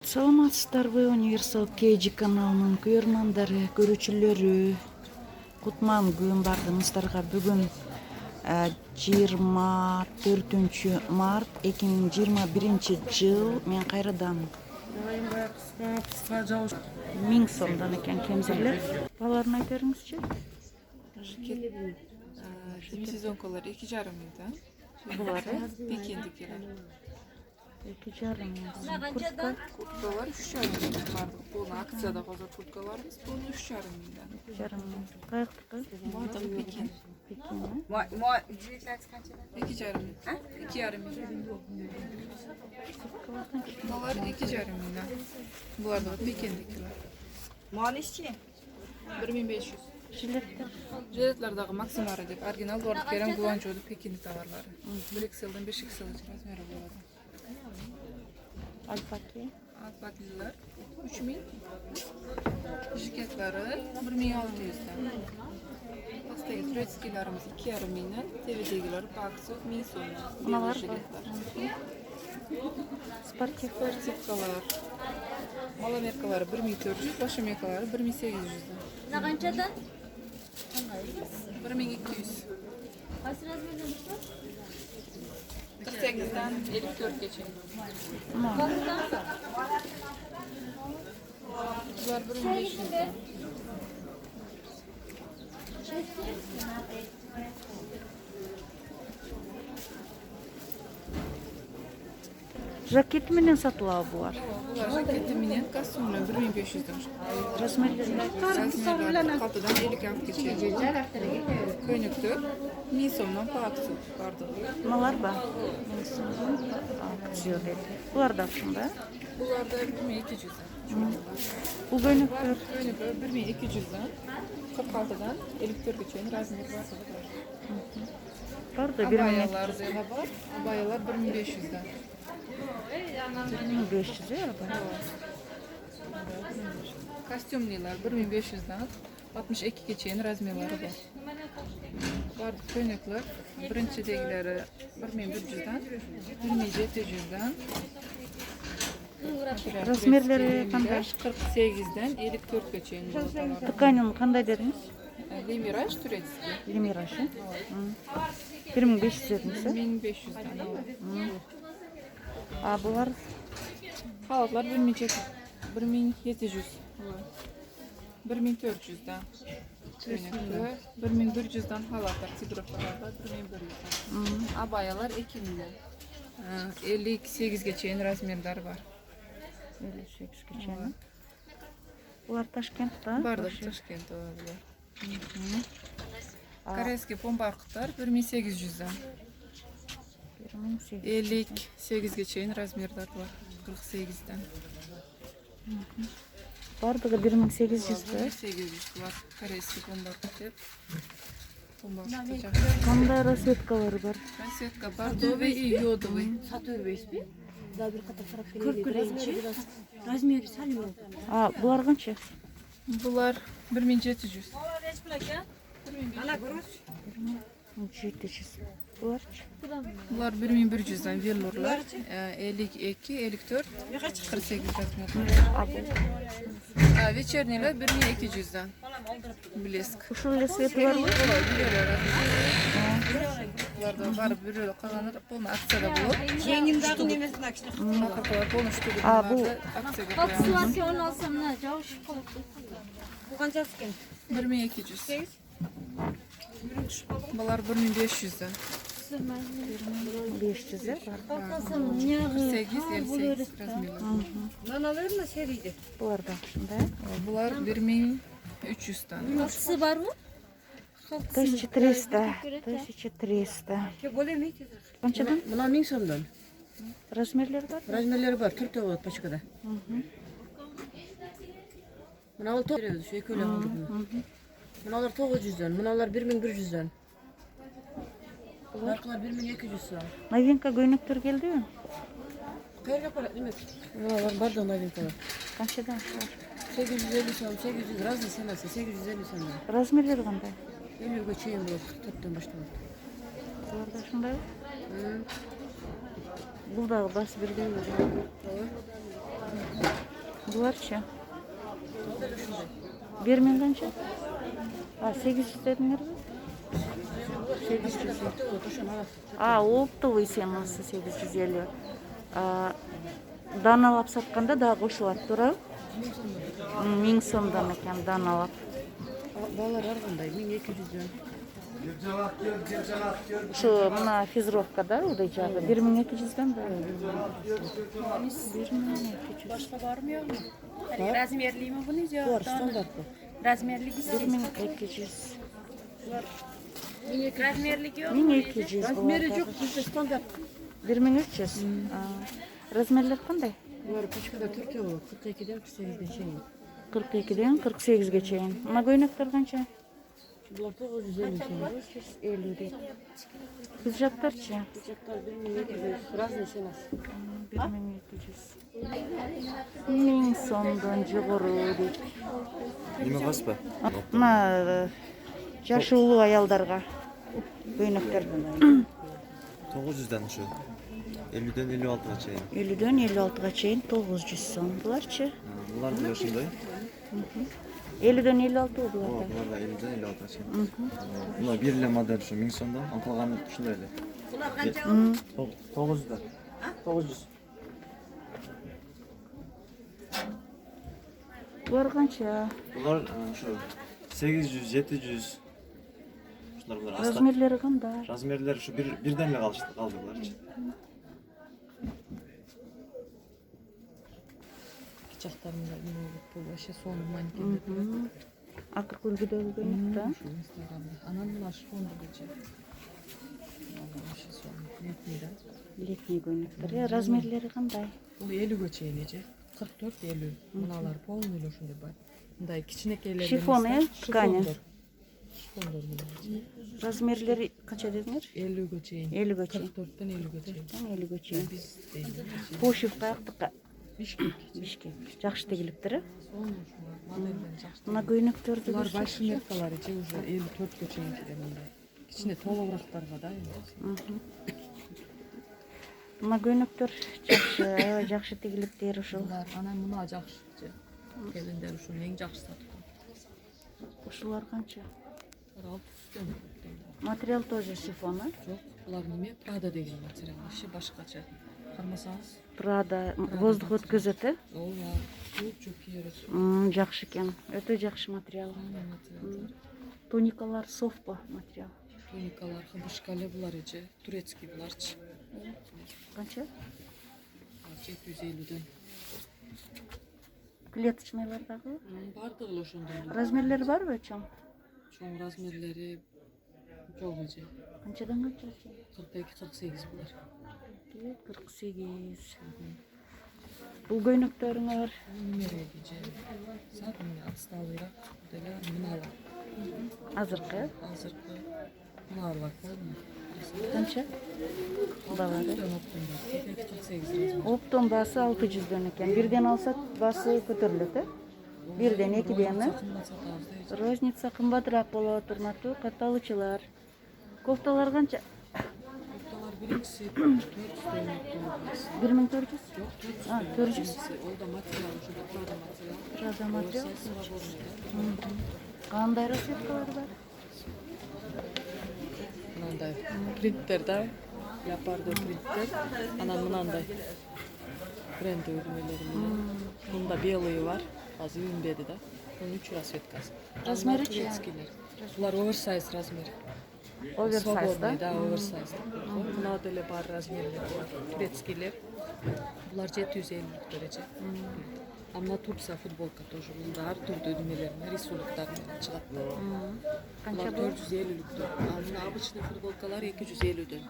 Саламатсыздарбы, Универсал KG каналынын көрөрмандары, көрүүчүлөрү. Кутман күн бардыңыздарга. Бүгүн 24 март 2021 мен кайрадан Кыска жауыз. 1000 сомдон экен кемзирлер. Балаларын айта бериңизчи. Демисезонкалар 2,5 миңдан. Булар Пекиндикилер. 2,5 миң. Курткалар 3,5 миңдан бардык. Бул акцияда козор курткаларыбыз. Бул 3,5 миңдан. 2,5 миң. Каяктыкы? Бардыгы Пекин. Пекин. 2,5 миң. 2,5 миң. Балар 2,5 миңдан. Булардыгы Пекиндикилер. Малышчы. 1500. Жилеттер. Жилетлердагы Максимара деп оригинал город берен Гуанчжоудун Пекин товарлары. 1XL-ден 5XL размери болот. Альпаки. Alpakliler 3000. Jiketlari 1600'dan. Pastagi turецкийларыбыз 2,5 миңнен, TV'дегилер по акции 1000 сомдон. Мыналар Жikeтлер. Спортивкалар. Маломеркалары 1400, башомеркалары 1800'dan. Ne kançadan? 1200. Kaç razmerde bu? 48'den 54 geçen. Bunlar 1500'dan. Жакет менен сатылабы булар? Bunlar jaketi minen, kostyumlar 1500'dan. Размерлери. Razmerler kaltıdan 50 geçen. Köynüktür. 1000 сомдон по акции барды. Мыналар ба? Акция деп. Булар да ушундай. Bunlarda 1200'dan. Бул көйнөктөр Köynüktür 1200'dan. 46'dan 54 geçen razmer var. бар да 1 миң Abayalar da var. Abayalar 1500'dan. 500 евро. Kostyumliler 1500'dan 62 geçen razmerleri var. Var köynekler birinchidegileri 1100'dan 1700'dan. Размерлери кандай? 48'den 54 geçen. Тканын кандай дедиңиз? Lemiraş turецкий. Лимираш. 1500 дедиңиз. 1500'dan. А булар Halatlar 1700. 1400'dan. Köynekler 1100'dan halatlar, tigrovkalar 1100'dan. Abayalar 2000'den. 58 geçen razmerler var. 58 кечен. Булар Ташкентте. Бардық Ташкент олар. Корейский помбарқыттар 1800'dan. 58'ge чейин размерлер бар. 48'den. Бардыгы 1800 да. 1800 бар. Корейский помбарқыт деп. Помбарқыт жақ. Кандай расцветкалары бар? Расцветка бордовый и йодовый. Satıyor besmi. Daha bir kata fark veriyor. Razmeri salıyor. А булар канча? Бұлар 1700. 700. Буларчы? Бұлар 1100'dan vellurlar. 52, 54, 48 размерлер. А бул? Вечернилер 1200'dan. Блеск. Ушул эле свети барбы? Бұларда бар бирөө калганы полный акцияда болот. Yengimdağın nemesini açtık. Акыркалар полный штугу бул акцияга Bak коёбуз. sularken onu alsam ne? Cavuşuk kalıp. Bu kanca sıkın. 1200. Балар 1500'dan. 500 бар. Bakasam ne? 48, 58 размерлер. Nanaların da seriydi. Булар да ушундай. Булар 1300'dan. Aksı var mı? 1300. 1300. Ke gole mi? Канчадан? Buna 1000 somdan. Размерлери бар? Razmerleri var. Türk tavuk paçakada. Buna al veriyoruz. Şu iki öyle aldık bunu. Bunalar 900'dan. Bunalar 1100'dan. Bunlar 1200 so'm. Новинка көйнөктөр келдиби? Kayırga para değil mi? Bunalar var da novinkalar. Канчадан? 850 so'm, 800 razı senası 850 so'mdan. Размерлери кандай? 50'ge çeyin bu. Tuttan başlamak. Булар да ушундай. Бул дагы бас бирдей. Bularçı. 1 min kança? 800 dedіңер бе? 800. Оптовый сенасы 850. Даналап сатқанда да қосылады, тура? 1000 сомдан екен даналап. Балалар арғандай 1200-ден. Şu mına fizrovkada o da cevabı 1200'den de 1200. Başka var mı yok mu? Hani razmerli mi bunu ya? Var, standart bu. Razmerli ise 1200. razmerli yok. 1200 bu. Razmeri yok, bizde standart. 1300. Razmerler qanday? Bunlar küçükte Türkiye olur. 42'den 48'den şey. 42'den 48'ge çeyin. Mına göynekler kança? Bunlar 950 sonra. 950 deydi. Kızcaklarçı? Bıçaklar 1200. Razne senas. 1200. 1000 somdan juqori deydi. Nima qasba? Mına jaşı ulu ayaldarga göynekler. 900'dan şu. 50'den 56'ga çeyin. 50'den 56'ga çeyin 900 som. Bularçı? Bunlar da şunday. 50'den 56 oldu. Bunlar da 50'den 56'ga çeyin. Bunlar bir ile model şu 1000 somdan. Antalgan şunday. Bunlar kança? 900'dan. 900. Bular kança? Bunlar şu 800, 700. Şunlar bunlar asla. Razmerleri qanday? Razmerler şu birden kaldı bunlar için. Bıçaklarında bu başa son manken. Akır kulgudagi göynekda. Şu Instagram'da. Anam bunlar şu fonda geçiyor. Başa son. Netmeden. Letniy göynekler. Razmerleri qanday? Bu 50 göçeği nece? 44 50. Bunalar polnuyla şunday var. Bunday kiçinek yerlerden. Şifon, tkani. Şifondur bunlar. Razmerleri qancha dedinglar? 50 göçeğin. 50 göçeğin. 44'ten 50 göçeğin. 50 göçeğin. Biz değil. Poşivka aqtiqa. Bişkek. Bishkek. Жақсы tegilibdir. Son şunlar. Modelden жақсы. Mına göyneklerdi. Bunlar başı merkaları içe уже 54 göçeğin ki de bunday. İçinde tolovraklarga da endi. Mına göynekler жақсы tegilibdir uşul. Bunlar ana buna жақсы. Gelinler uşun en жақсы satıkan. Uşular qancha? 600'den. Material тоже şifon, ha? Жоқ, бұлар неме? Prada деген материал. Вообще башқача. Қармасаңыз, Prada воздух өткізеді. ооба, көп киерет. Жақсы екен. Өте жақсы материал. Материалдар. Тоникалар софпа материал. Туникалар, хабышкали бұлар ече, турецкий бұларчы. Қанша? 750'den. Клеточныйлардағы? Бардығы ошондой. Размерлері бар ба чоң? Чоң размерлери жоқ ече. Қаншадан қаншаға? 42-48 бұлар. 48. Бұл көйнектеріңер? Немерек ече. Сат міне отсталырақ. Деле мыналар. Азырқы? Азыркы. Мыналар қойма. Қанша? Бағары? 48 размер. Оптон басы 600-ден екен. Бірден алса басы көтеріледі. Бірден, екіден. Розница қымбатырақ болады, турмату, каталычылар. Кофталар қанша? Кофталар бirincisi 400'den. 1400? Yok 400. 400. O da material, şurada Prada material. Prada material. Свободный. Қандай расцветкалар бар? Мынандай принттер да, леопардо принттер. Анан мынандай бренди өдүмөлөрү менен. Бунда белый бар, азыр үнбеди да. Bunun 3 расцветкасы. Размери чы? Булар оверсайз размер. Оверсайз, да? Свободный, да, оверсайз. Мына деле бар размерлер бар. Турецкийлер. Булар 750 дәреже. А мына Турция футболка тоже. Бунда ар түрдүү өдүмөлөр, рисунктар менен чыгат да. Қанша Bunlar бұл? 450'den. Mına обычный футболкалар 250'den.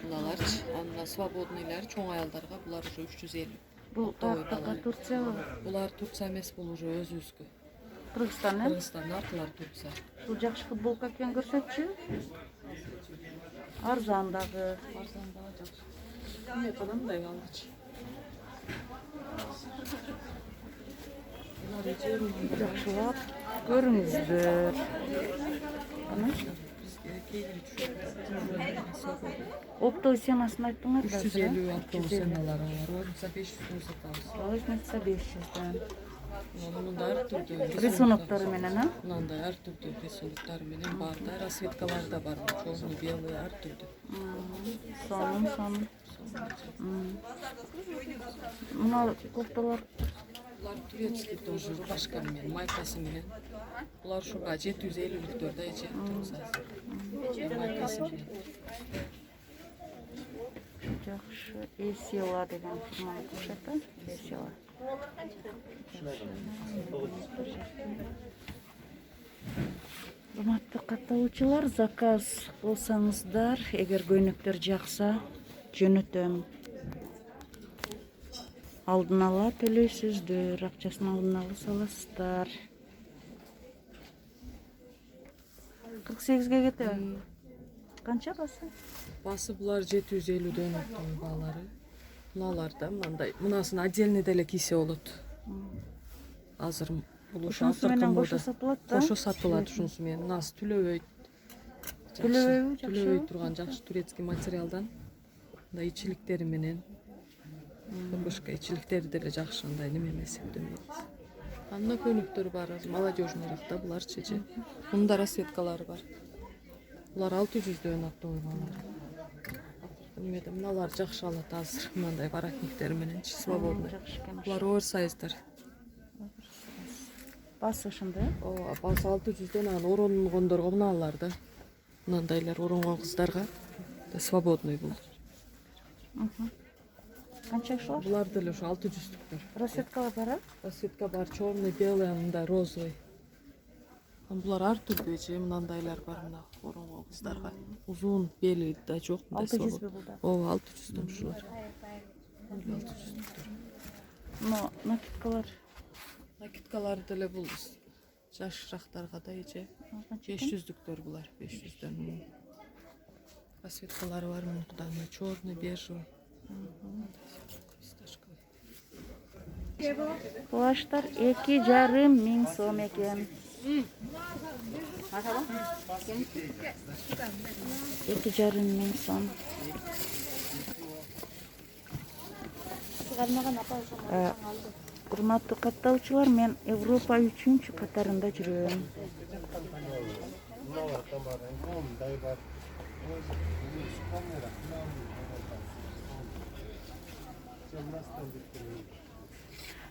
Bunalar, anla свободныйлар, чоң аялдарга булар уже 350. Бұл Оптовый ақтақа балар. Турция ба? Булар Турция эмес, бул уже өзүбүзгө. Қырғызстан, ә? Кыргызстан артылар Турция. Бұл жақсы футболка екен көрсетші. Арзандағы. Арзандагы жакшы. Эме кадамдай алгычы. Булар эже Жақшылап көріңіздер. Ана? бизге Кейingi düşüyor. Оптовый ценасын айттыңар да. 350 автобус сеналары бар. Розница 500 сом сатабыз. Розница 500'dan. Мунун да ар түрдүү Рисуноктары менен, а? Мынандай ар түрдүү рисунктар менен бар да, расцветкалары да бар. Чорный, белый ар түрдүү. Сонун. Мына кофталар Булар турецкий тоже рубашка менен, майкасы менен. Булар ушуга 750 да эже турса. Майкасы менен. жакшы. Эсила деген фирманы кошет, Эсила. Урматтуу катталуучулар, заказ кылсаңыздар, эгер көйнөктөр жакса, жөнөтөм. Алдын ала төлөйсүздөр, акчасын алдын ала саласыздар. 48-ге кетеби? Канча басы? Басы булар 750-дөн оттон баалары. Мыналар да мындай. Мынасын отдельный деле кийсе болот. Азыр бул ушу Ошонусу менен автор кошо сатылат да? Кошо сатылат ушунусу менен. Мынасы түлөбөйт. Түлөбөйбү, жакшы. Түлөбөй турган жакшы турецкий материалдан. Мындай ичиликтери менен. Башка ичиликтери деле жакшы мындай неме эмес демейбиз. Анда көйнөктөр бар, молодежныйраак да буларчы же. Мында расцветкалары бар. Булар 600-дөн оттон баалары. Эмеде мыналар жакшы алат азыр. Мындай воротниктери менен свободный. Жакшы экен. Булар оверсайздар. Басы ушундай. Ооба, басы 600-дөн анан оронгондорго мыналар да. Мынандайлар оронгон кыздарга да свободный бул. Канча ушулар? Булар деле ушу 600-түктөр. Расцветкалар бар, Расцветка бар, черный, белый, мындай розовый. Булар ар түрдүү же мынандайлар бар мына оронгон кыздарга. Узун бели да жок мындай 600 бе булда? Ооба, 600-дөн ушулар. 600. Но накидкалар Накидкалар деле бул жашырактарга да же 500-дүктөр булар, 500-дөн. Расцветкалары бар мындай черный, бежевый. плаштар 2,5 миң сом экен. 2,5 миң сом. Урматтуу катталуучулар, мен Европа 3-чү катарында жүрөм.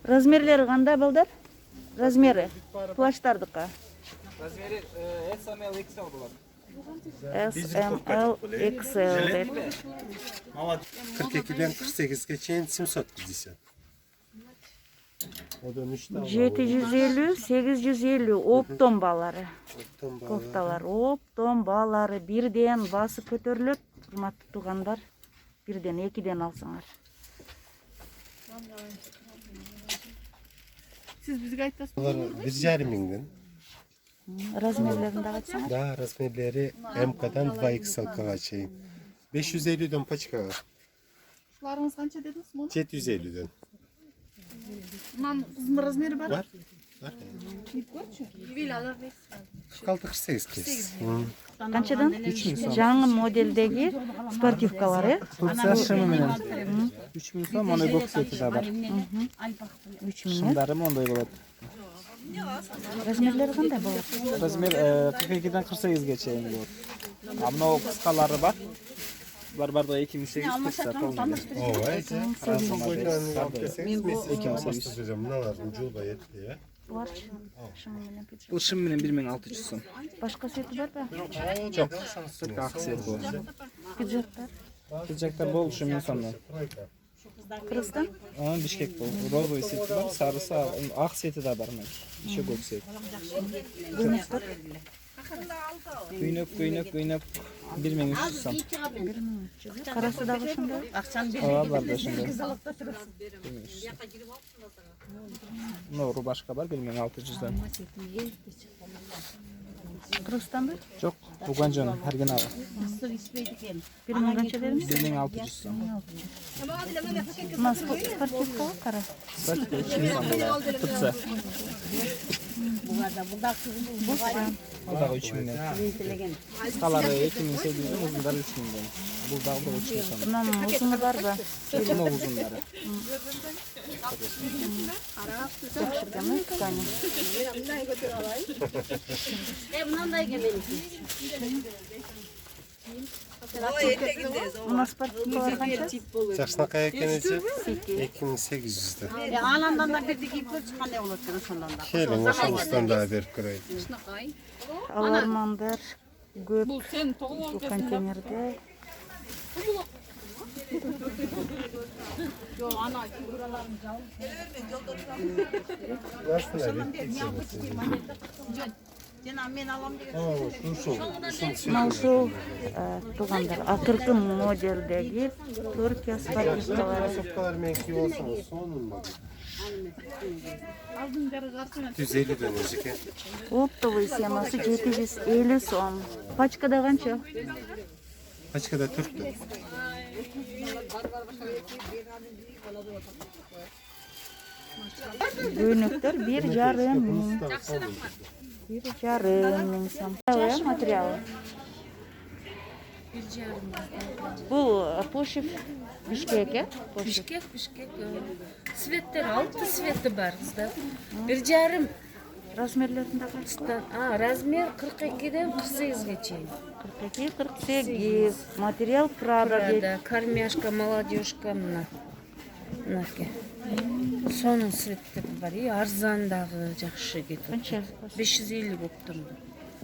Размерлери кандай балдар? Размери плаштардыкы. Размери SML XL болады. SML XL деп. 42'den 48'e çeyin 750. O da 3'te 750, 850 оптон баалары. Кофталар, оптон баалары бирден басы көтөрүлөт. Урматтуу туугандар, бирден 2ден алсаңар. Siz bizge aytasınız. Bunlar 1,5 mingden. Размерлерин дагы айтсаңар. Daha размерлери MK'dan 2XL'ga çeyin. 550'den paçkaga. Şularınız kança dediniz bunu? 750'den. Bunun kızın razmeri var. Var. Var. Git koyçu. 46-48 kez. Канчадан? Жаңы модельдеги спортивкалары. Турция шымы менен 3000 сом, ондай боксети да бар. 3 миң. Шымдары мондай болот. Размерлери кандай болот? Размер 42'den 48'ge чейин болот. А мына кыскалары бар. Бар да 2800 турса полный. Ova ise. Bunlar Ucul da yetti ya. Буларчы. Шыны менен пиджак. Бул шым менен 1600 сом. Башка свети барбы? Жок. Только ак цвет болот. Пиджактар. Пиджактар болуп 1000 сомдон. Кыргызстан? Бишкек бол. Розовый цвети бар, сарысы, ак цвети да бар. Еще көк цвет. Көйнөк 1300 сом. Карасы дагы ушундай. Ооба, бар да ошондой. Ну, рубашка бар 1600'dan. Кыргызстанбы? Жок, Уганжан, оригинал. 1 миң канча дедиңиз? 1600 сом. Мына спортивка кара. Кстати, 3000 сом болот. Турция. O da 3 milyon. Kıskaları 2800'den, uzunları 3 milyon. Bu da 3 milyon. Bunun uzunu var mı? Bunu uzunları. Tekşіргені ткани. У нас спортивный қанша? Жашына қай екеніңізі? Секи. 2800'de. Анандан да бирди кийип көрчү кандай болот экен ошондон да. Келin ошоңуздан да беріп көрейін. Алармандар көп бұл контейнерде. Жана мен алам деген. Мынау ушул туугандар акыркы модельдеги Түркия спортивкалары. Сопкалар мен киіп алсаңыз, сонун ма? 150'den өзіке. Оптовый сенасы 750 сом. Пачкада канча? Пачкада 4'тü. Көйнөктөр 1,5 миң. 1,5 миң сом. Материалы. Бул Пошев Бишкек, Пошев. Бишкек. Светтер 6 свети бар кыздар. 1,5 Размерлеринде канча? Размер 42'den 48'ge чейин. 42-48. Материал Прада. Прада, кормяшка, молодежка мына. Мынаке. Сонун светтер бар. Арзан дагы жакшы кетет. Канча? 550 оптомдо.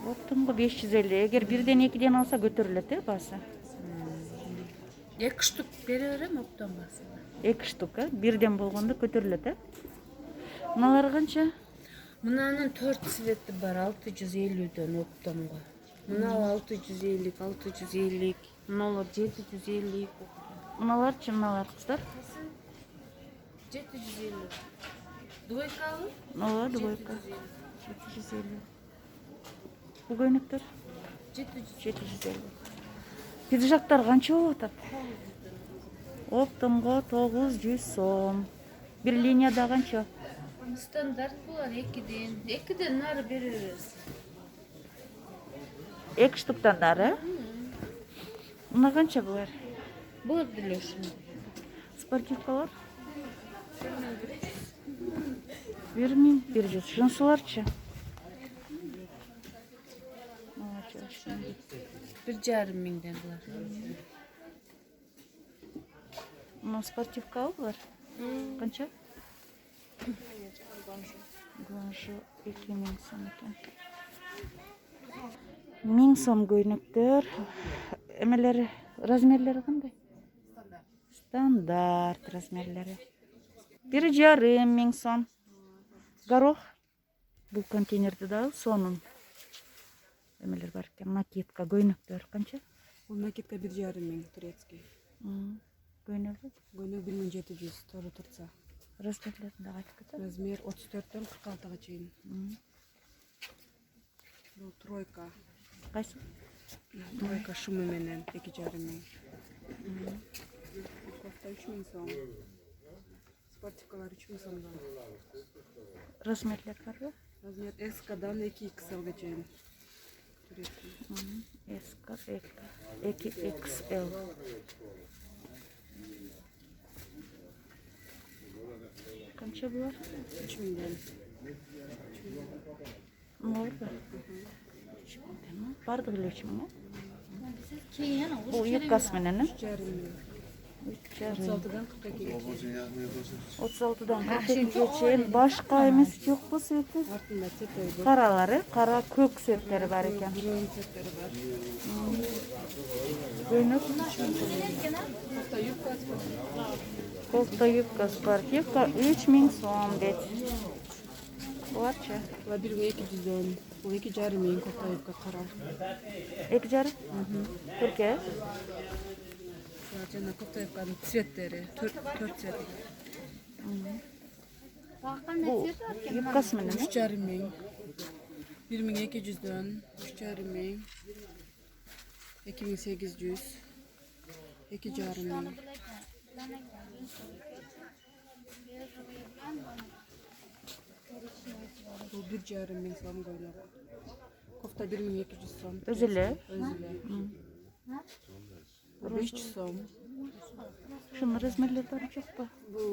Оптомго 550. Эгер бирден экиден алса көтөрүлөт, басы. 2 штук бере берем оптом басында. 2 штук, бирден болгондо көтөрүлөт. Мыналар канча? Мынанын 4 цвети бар 650'den оптомго. Мына 650, 650, мыналар 750. Мыналарчы, мыналар кыздар? 750. Двойкалы? Ооба, двойка. 750. Бул көйнөктөр? 750. Пиджактар канча болуп атат? Оптомго 900 сом. Бир линияда канча? Стандарт булар 2'den нары бере бересиз. 2 штуктан нары? Мына канча булар? Болот деле ушундай. Спортивкалар? 1100. Шунсуларчы? 1,5 миңден булар. Мына спортивкалы бар? Канча? Гланжу 2000 сом экен. 1000 сом көйнөктөр. Эмелери, размерлери кандай? Стандарт размерлери. 1,5 миң сом. Горох. Бул контейнерде дагы сонун эмелер бар экен. Накидка, көйнөктөр канча? Бул накидка 1,5 миң турецкий. Көйнөгү? Көйнөк 1700 тору турса. Размерлерин дагы айтып кетет. Размер 34'тен 46'га чейин. Бул тройка. Кайсы? Тройка шумы менен 2,5 миң. Кофта 3 миң сом. Спортивкалар 3 миң сомдон. Размерлер барбы? Размер S-дан 2XL-га чейин. Турецкий. S, 2XL. Канча булар? 3 миңден. Морда. Бардыгы эле 3 миң. Бул юбкасы менен, 3,5 миң. 3,5. 36'dan 42'ge. 36'dan 42'ge чейин башка эмес жокпу свети? Артында цветой бар. Каралары, кара көк светтери бар экен. Бирөөнүн цветтери бар. Көйнөк, Кофта юбка кофта, юбка, спортивка 3000 сом дейт. Буларчы? Була 1200'дөн. Бул 2,5 миң кофта юбка кара. 2,5? Түркия? Жана кофта юбканын цветтери 4 цвет. Бул юбкасы менен, 3,5 миң. 1200'дөн 3,5 миң. 2800. 2,5 миң. Бул 1,5 ming so'm ko'ylak. Kofta 1200 so'm. Özüle? Özüle. 500 so'm. Şunun razmerleri var çok mu? Bu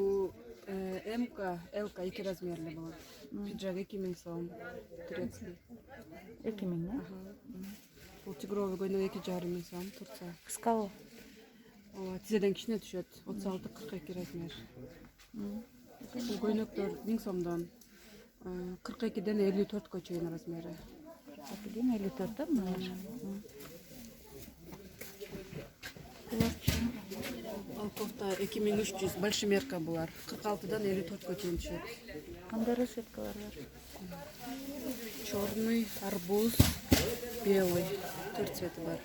MK, LK 2 razmerli bo'ladi. Pidjak 2000 so'm. Turetskiy. 2000 mi? Bu tigrovый ko'ylak 2,5 ming so'm Turkiya. Kıska o. O tizeden kichkina tushadi. 36-42 razmer. Bu ko'ylaklar 1000 so'mdan 42 dan 54 gacha razmeri. Bileyim 54'te mi var? Al kofta 2300 большой мерка bular. 46 dan 54 gacha tushadi. Qanday rasvetkalar var? Черный, арбуз, белый. 4 цвета var.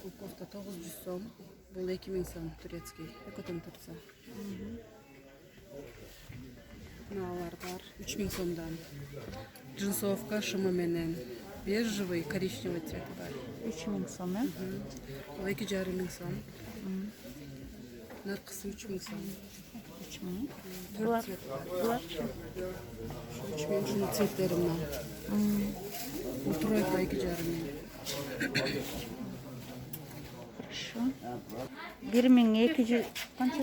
Bu kofta 900 so'm. Bu 2000 so'm Turetskiy. Ekoton Tursa. Mınalar var. 3000 so'mdan. Джинсовка шыма менен. Бежевый, коричневый цвет var. 3000 so'm. Bu 2,5 ming so'm. Narxısı 3000 so'm. 3000. 4 цвет var. Bular. 3000 şunun цветлerinden. Bu тройка 2,5 ming. Хорошо. 1200 qancha?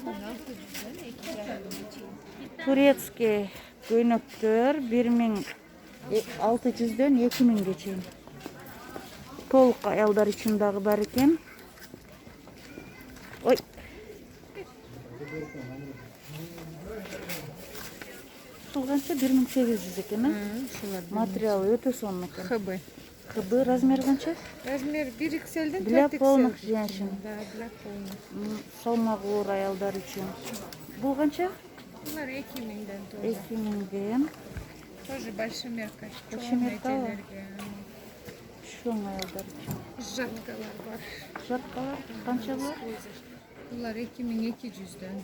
Turetskiy ko'ylaklar 1600'den 2000 geçeyim. Толық ayollar için dağı var ekan. Oy. Бұл qancha 1800 ekan. Materialı öte sonlu ekan. ХБ. ХБ размер qancha? Размер 1XL-ден Для 4XL. полных женщин. Да, для полных. Салмағы ауыр ayollar için. Бұл qancha? Bunlar 2000'den тоже. 2000'den. Тоже большемерка. Большемерка, Чёрные о. телерги. Şoň ayollar için. Жаткалар бар. Şartkalar qancha var? Bunlar 2200'den.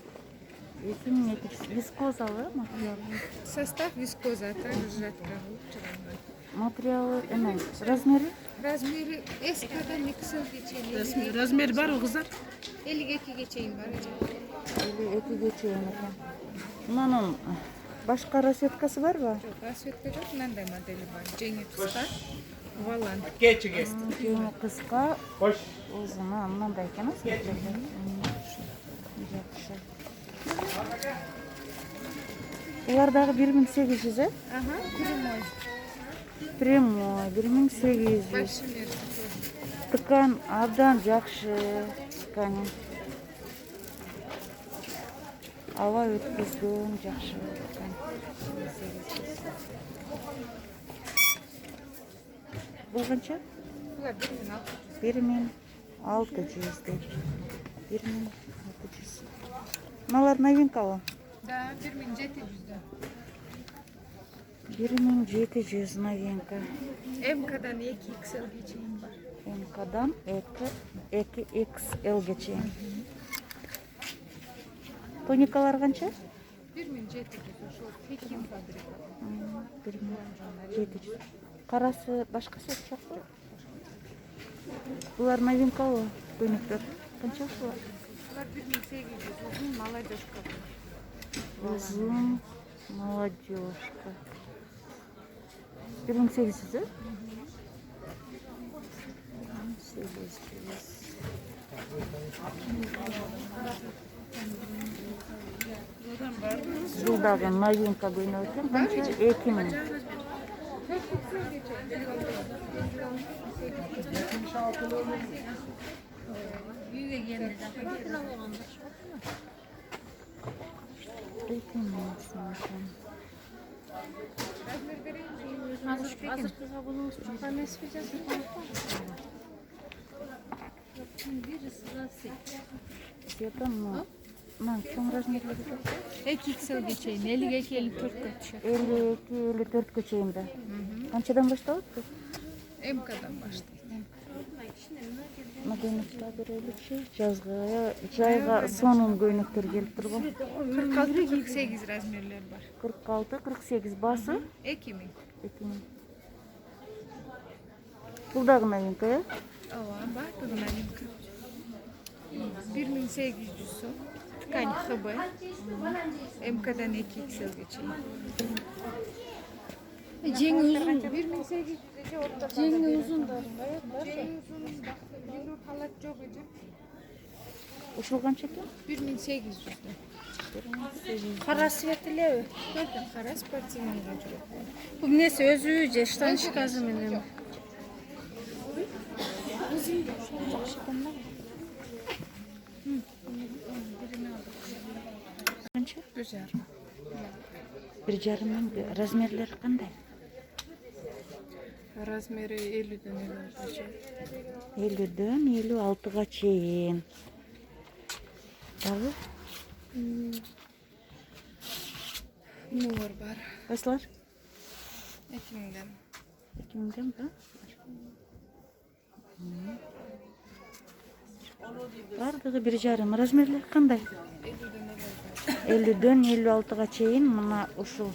2200. Viskozalı materialı. Состав вискоза, а также жатка. Materialı emas. Razmeri? Размері S-дан XL-ге чейин. Размер бар o kızlar. 52-ге чейин бар. 52'ge чейин ekan. Bunun başka rasvetkası var mı? Жоқ, расцветка жоқ, мынандай модели бар. Жеңи кыска, валан. Keyini kıska. Uzuna mınday ekan. Yaxşı. Bulardagı 1800 e? Ага, прямой. Primoy 1800. Большемерка. Tıkan abdan жақшы. Tıkanı. Ава өткізген жақшы. Бұл қанша? Бұлар 1600. 1600 дейді. 1600. Мыналар новинкалы. Да, 1700'den. 1700 новинка. МК'дан 2XL-ге чейин бар. МК'дан 2XL-ге чейин. Тоникалар қанша? 1700. Ошол Пекин фабрика. 1700. Қарасы башқасы жоқ па? Бұлар новинкалы тониктер. Қанша бұлар? Бұлар 1800. Uzun молодежка. Uzun молодежка. 1800 e? 1800. Жылдағы новинка көйнек екен. Қанша? 2000. Мына чоң размерлері жоқ. 2XL-ге чейин 52-54-ге түшөт. 52-54-ге чейин да. Қаншадан башталат? МК'дан баштайт. Мына көйнөктөр береличи. Жайга сонун көйнөктөр келип турган. 46-48 размерлер бар. 46-48 басы 2000. 2000. Бул дагы новинка, э? Ооба, бул новинка. 1800 сом. ткань ХБ. МК'дан 2XL-ге чейин. Жеңи uzun. Жеңи uzundары бар. Бирөө халат жок эди. Ушул канча экен? 1800. Кара свет элеби? Кара спортивныйга жүрөт. Бул эмнеси өзү же штанчкасы менен? Канча? 1,5. 1,5 размерлери кандай? Размери 50'den 56'a. 50'дөн 56'га чейин. Дагы Нур бар. кайсылар? 2000'den. 2000'den ба? Бардыгы 1,5 размерлери кандай? 50'дөн 56'га чейин мына ушул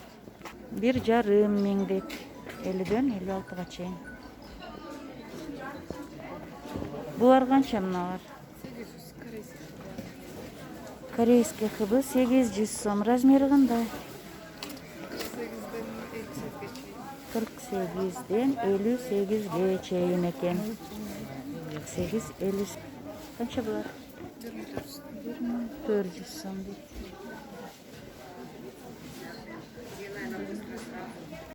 1,5 миңдек. 50'дөн 56'га чейин. Булар канча мыналар? 800 корейский. Корейский хыбы 800 сом. Размери кандай? 48'den 58'e. 48'den 58'ge чейин экен. 48 50. Канча булар? 24. 400 сом дейт.